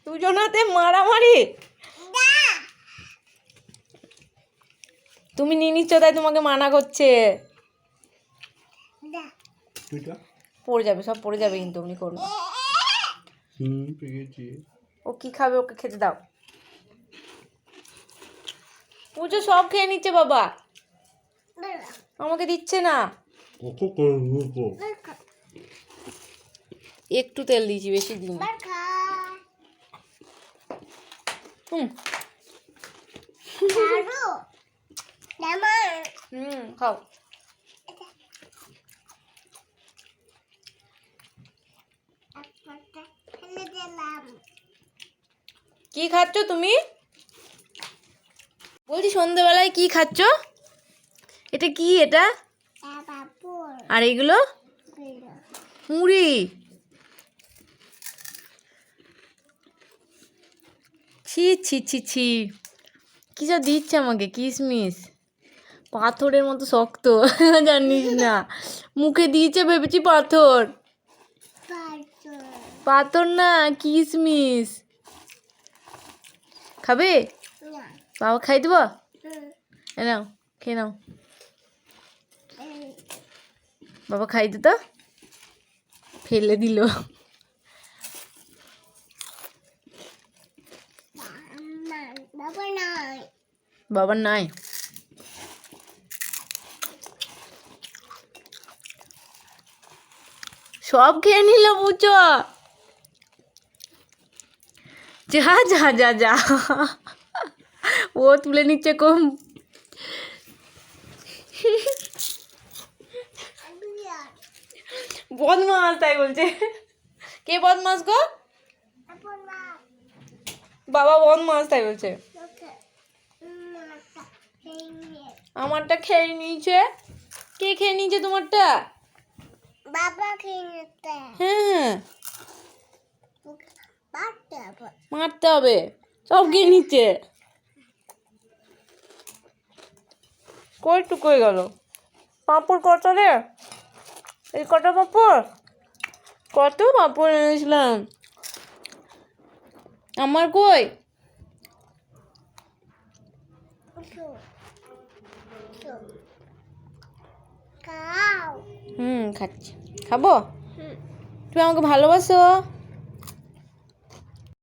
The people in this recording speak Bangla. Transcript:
দুজনাতে মারামারি। তুমি নিয়ে নিচ্ছ তাই তোমাকে মানা করছে। পড়ে যাবে, সব পড়ে যাবে কিন্তু অমনি করো না। ও কি খাবে, ওকে খেতে দাও। পুজো সব খেয়ে নিচ্ছে বাবা, আমাকে দিচ্ছে না। একটু তেল দিয়েছি, বেশি দিন। খাও। কি খাচ্ছ তুমি? বলছি সন্ধ্যেবেলায় কি খাচ্ছ? এটা কি? এটা আর এগুলো মুড়ি। ছি ছি ছি ছি, কি সব দিচ্ছে আমাকে, কিশমিশ পাথরের মতো শক্ত। জানিস না, মুখে দিয়েছে ভেবেছি পাথর। পাথর না, কিশমিশ। খাবে? বাবা খাই দেবো? নাও খেয়ে নাও। বাবা খাই দে তো, ফেলে দিল। বাবার নাই। সব খেয়ে নিল বুঝো। যা যা যা যা, ও তুলে নিচ্ছে কম। বদমাস তাই বলছে। কে বদমাস গো? বাবা বদমাস তাই বলছে। আমারটা খেয়ে নিয়েছে। কে খেয়ে নিয়েছে তোমারটা? বাবা খেয়ে নিতে। হ্যাঁ, মারতে হবে, সব খেয়ে নিচ্ছে। কয়টুকু হয়ে গেল? পাঁপড় কত রে? এই কটা পাঁপড়? কত পাঁপড় এনেছিলাম। আমার কই? খাচ্ছি। খাবো? তুমি আমাকে ভালোবাসো?